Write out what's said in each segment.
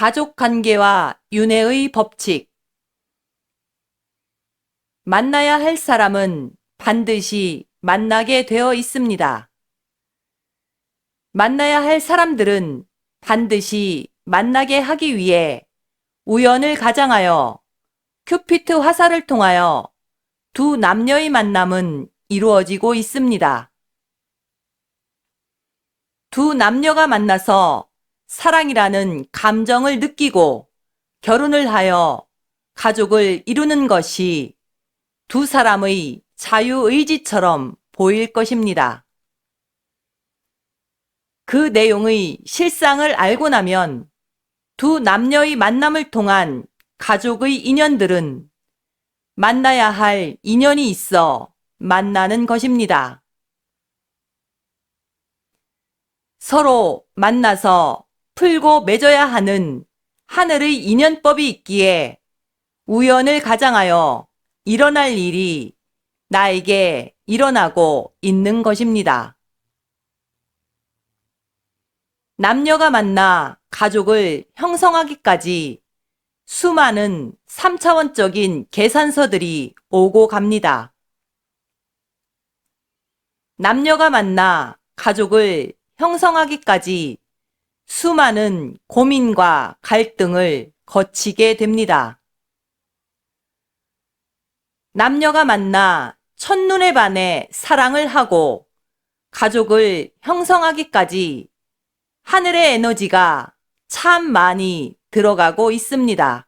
가족관계와 윤회의 법칙. 만나야 할 사람은 반드시 만나게 되어 있습니다. 만나야 할 사람들은 반드시 만나게 하기 위해 우연을 가장하여 큐피트 화살을 통하여 두 남녀의 만남은 이루어지고 있습니다. 두 남녀가 만나서 사랑이라는 감정을 느끼고 결혼을 하여 가족을 이루는 것이 두 사람의 자유의지처럼 보일 것입니다. 그 내용의 실상을 알고 나면 두 남녀의 만남을 통한 가족의 인연들은 만나야 할 인연이 있어 만나는 것입니다. 서로 만나서 풀고 맺어야 하는 하늘의 인연법이 있기에 우연을 가장하여 일어날 일이 나에게 일어나고 있는 것입니다. 남녀가 만나 가족을 형성하기까지 수많은 3차원적인 계산서들이 오고 갑니다. 남녀가 만나 가족을 형성하기까지 수많은 고민과 갈등을 거치게 됩니다. 남녀가 만나 첫눈에 반해 사랑을 하고 가족을 형성하기까지 하늘의 에너지가 참 많이 들어가고 있습니다.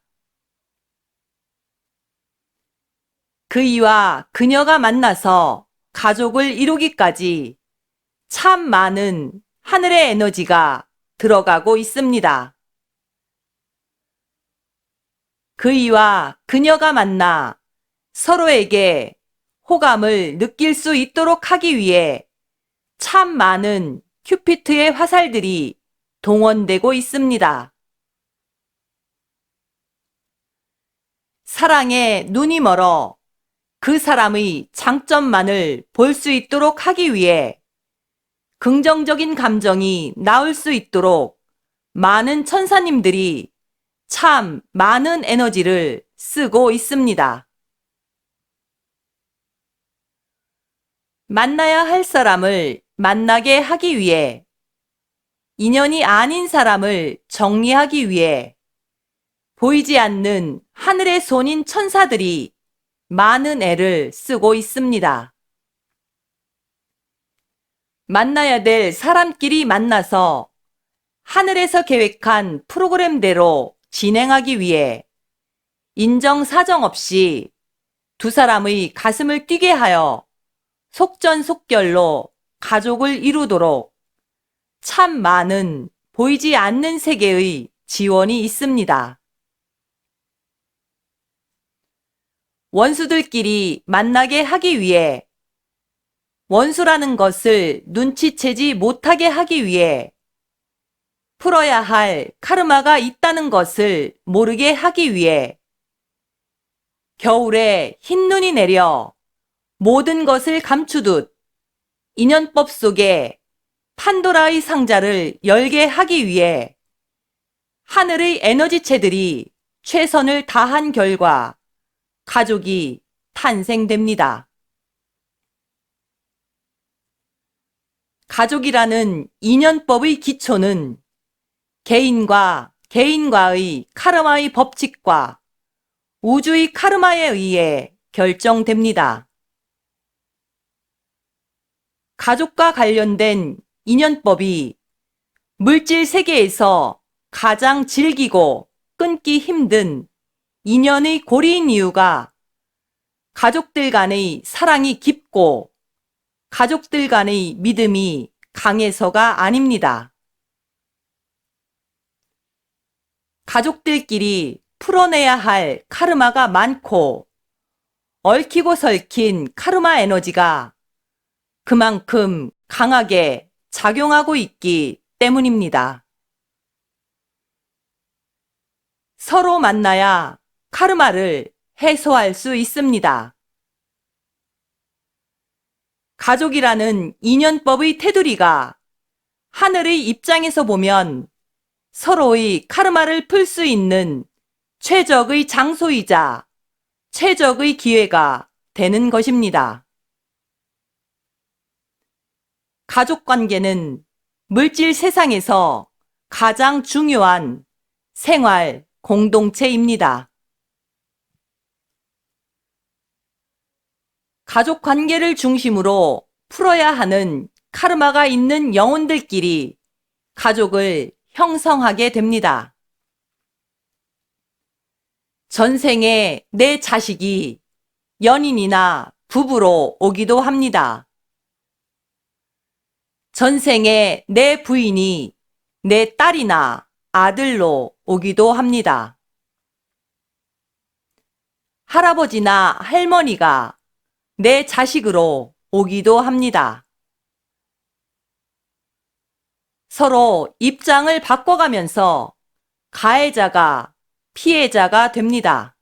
그이와 그녀가 만나서 가족을 이루기까지 참 많은 하늘의 에너지가 들어가고 있습니다. 그이와 그녀가 만나 서로에게 호감을 느낄 수 있도록 하기 위해 참 많은 큐피트의 화살들이 동원되고 있습니다. 사랑에 눈이 멀어 그 사람의 장점만을 볼 수 있도록 하기 위해 긍정적인 감정이 나올 수 있도록 많은 천사님들이 참 많은 에너지를 쓰고 있습니다. 만나야 할 사람을 만나게 하기 위해 인연이 아닌 사람을 정리하기 위해 보이지 않는 하늘의 손인 천사들이 많은 애를 쓰고 있습니다. 만나야 될 사람끼리 만나서 하늘에서 계획한 프로그램대로 진행하기 위해 인정사정 없이 두 사람의 가슴을 뛰게 하여 속전속결로 가족을 이루도록 참 많은 보이지 않는 세계의 지원이 있습니다. 원수들끼리 만나게 하기 위해 원수라는 것을 눈치채지 못하게 하기 위해 풀어야 할 카르마가 있다는 것을 모르게 하기 위해 겨울에 흰눈이 내려 모든 것을 감추듯 인연법 속에 판도라의 상자를 열게 하기 위해 하늘의 에너지체들이 최선을 다한 결과 가족이 탄생됩니다. 가족이라는 인연법의 기초는 개인과 개인과의 카르마의 법칙과 우주의 카르마에 의해 결정됩니다. 가족과 관련된 인연법이 물질 세계에서 가장 질기고 끊기 힘든 인연의 고리인 이유가 가족들 간의 사랑이 깊고 가족들 간의 믿음이 강해서가 아닙니다. 가족들끼리 풀어내야 할 카르마가 많고 얽히고 설킨 카르마 에너지가 그만큼 강하게 작용하고 있기 때문입니다. 서로 만나야 카르마를 해소할 수 있습니다. 가족이라는 인연법의 테두리가 하늘의 입장에서 보면 서로의 카르마를 풀 수 있는 최적의 장소이자 최적의 기회가 되는 것입니다. 가족관계는 물질 세상에서 가장 중요한 생활 공동체입니다. 가족관계를 중심으로 풀어야 하는 카르마가 있는 영혼들끼리 가족을 형성하게 됩니다. 전생에 내 자식이 연인이나 부부로 오기도 합니다. 전생에 내 부인이 내 딸이나 아들로 오기도 합니다. 할아버지나 할머니가 내 자식으로 오기도 합니다. 서로 입장을 바꿔가면서 가해자가 피해자가 됩니다.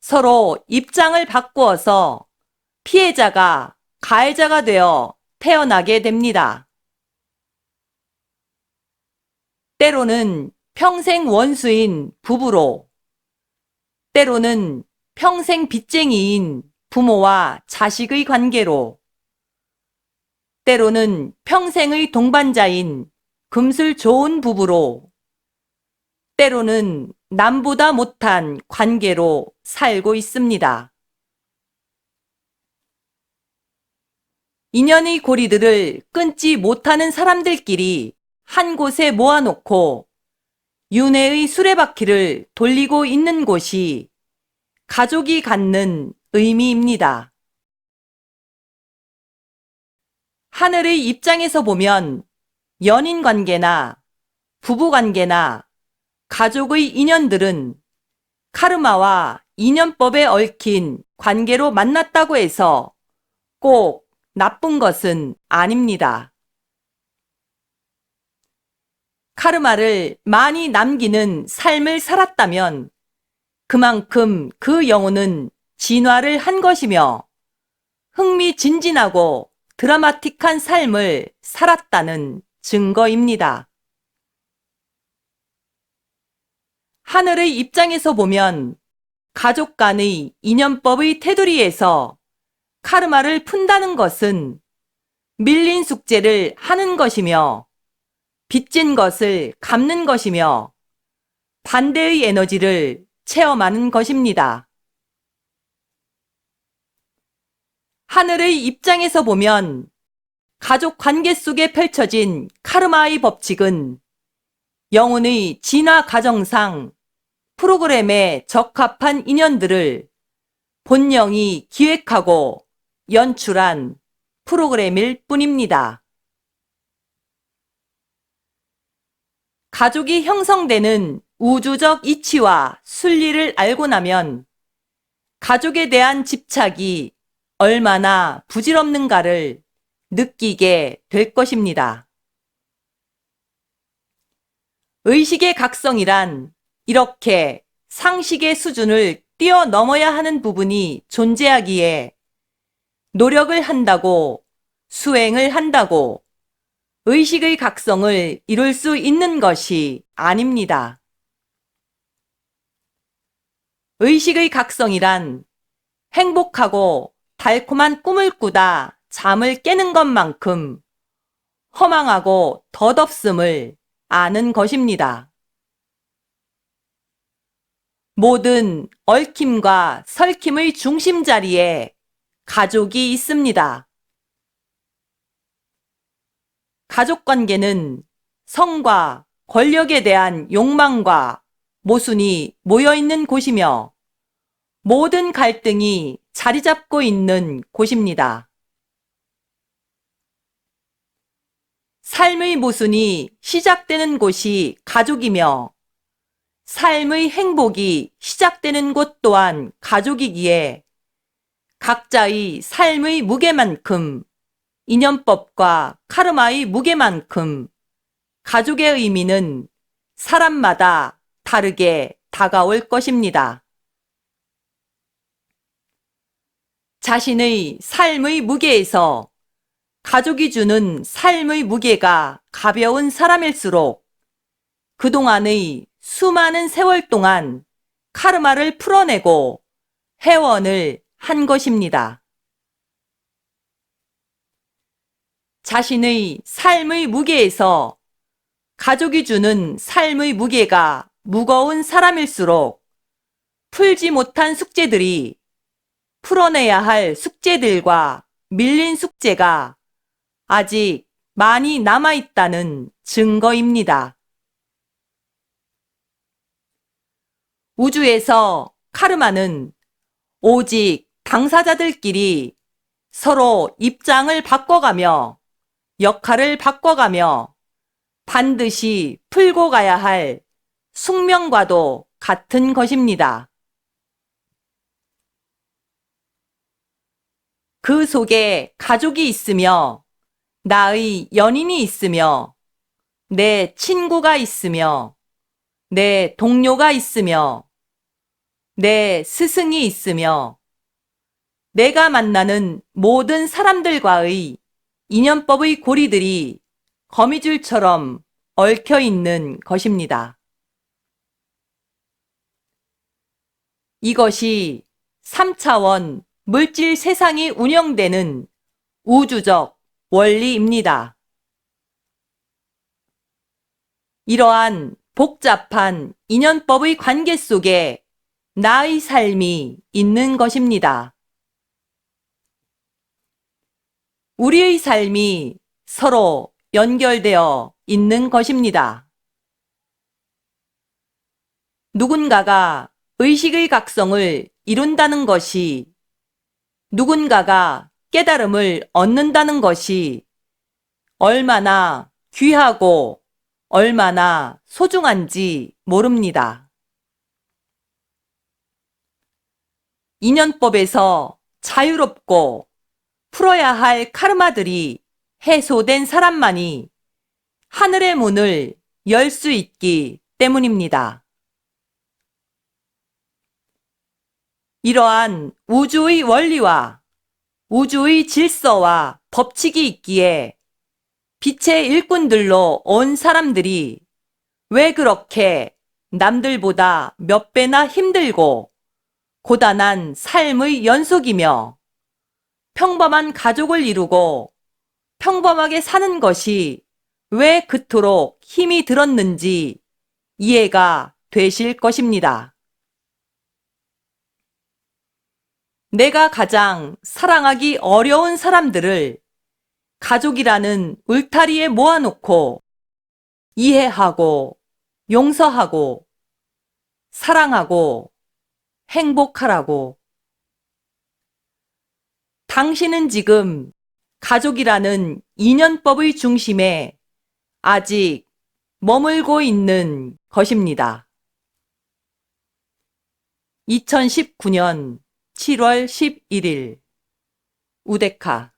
서로 입장을 바꾸어서 피해자가 가해자가 되어 태어나게 됩니다. 때로는 평생 원수인 부부로, 때로는 평생 빚쟁이인 부모와 자식의 관계로, 때로는 평생의 동반자인 금슬 좋은 부부로, 때로는 남보다 못한 관계로 살고 있습니다. 인연의 고리들을 끊지 못하는 사람들끼리 한 곳에 모아놓고 윤회의 수레바퀴를 돌리고 있는 곳이 가족이 갖는 의미입니다. 하늘의 입장에서 보면 연인 관계나 부부 관계나 가족의 인연들은 카르마와 인연법에 얽힌 관계로 만났다고 해서 꼭 나쁜 것은 아닙니다. 카르마를 많이 남기는 삶을 살았다면 그만큼 그 영혼은 진화를 한 것이며 흥미진진하고 드라마틱한 삶을 살았다는 증거입니다. 하늘의 입장에서 보면 가족 간의 인연법의 테두리에서 카르마를 푼다는 것은 밀린 숙제를 하는 것이며 빚진 것을 갚는 것이며 반대의 에너지를 체험하는 것입니다. 하늘의 입장에서 보면 가족 관계 속에 펼쳐진 카르마의 법칙은 영혼의 진화 과정상 프로그램에 적합한 인연들을 본령이 기획하고 연출한 프로그램일 뿐입니다. 가족이 형성되는 우주적 이치와 순리를 알고 나면 가족에 대한 집착이 얼마나 부질없는가를 느끼게 될 것입니다. 의식의 각성이란 이렇게 상식의 수준을 뛰어넘어야 하는 부분이 존재하기에 노력을 한다고, 수행을 한다고 의식의 각성을 이룰 수 있는 것이 아닙니다. 의식의 각성이란 행복하고 달콤한 꿈을 꾸다 잠을 깨는 것만큼 허망하고 덧없음을 아는 것입니다. 모든 얽힘과 설킴의 중심 자리에 가족이 있습니다. 가족관계는 성과 권력에 대한 욕망과 모순이 모여있는 곳이며 모든 갈등이 자리 잡고 있는 곳입니다. 삶의 모순이 시작되는 곳이 가족이며 삶의 행복이 시작되는 곳 또한 가족이기에 각자의 삶의 무게만큼 인연법과 카르마의 무게만큼 가족의 의미는 사람마다 다르게 다가올 것입니다. 자신의 삶의 무게에서 가족이 주는 삶의 무게가 가벼운 사람일수록 그동안의 수많은 세월 동안 카르마를 풀어내고 회원을 한 것입니다. 자신의 삶의 무게에서 가족이 주는 삶의 무게가 무거운 사람일수록 풀지 못한 숙제들이 풀어내야 할 숙제들과 밀린 숙제가 아직 많이 남아있다는 증거입니다. 우주에서 카르마는 오직 당사자들끼리 서로 입장을 바꿔가며 역할을 바꿔가며 반드시 풀고 가야 할 숙명과도 같은 것입니다. 그 속에 가족이 있으며 나의 연인이 있으며 내 친구가 있으며 내 동료가 있으며 내 스승이 있으며 내가 만나는 모든 사람들과의 인연법의 고리들이 거미줄처럼 얽혀 있는 것입니다. 이것이 3차원 물질 세상이 운영되는 우주적 원리입니다. 이러한 복잡한 인연법의 관계 속에 나의 삶이 있는 것입니다. 우리의 삶이 서로 연결되어 있는 것입니다. 누군가가 의식의 각성을 이룬다는 것이, 누군가가 깨달음을 얻는다는 것이 얼마나 귀하고 얼마나 소중한지 모릅니다. 인연법에서 자유롭고 풀어야 할 카르마들이 해소된 사람만이 하늘의 문을 열 수 있기 때문입니다. 이러한 우주의 원리와 우주의 질서와 법칙이 있기에 빛의 일꾼들로 온 사람들이 왜 그렇게 남들보다 몇 배나 힘들고 고단한 삶의 연속이며 평범한 가족을 이루고 평범하게 사는 것이 왜 그토록 힘이 들었는지 이해가 되실 것입니다. 내가 가장 사랑하기 어려운 사람들을 가족이라는 울타리에 모아놓고 이해하고 용서하고 사랑하고 행복하라고. 당신은 지금 가족이라는 인연법의 중심에 아직 머물고 있는 것입니다. 2019년 7월 11일 우데카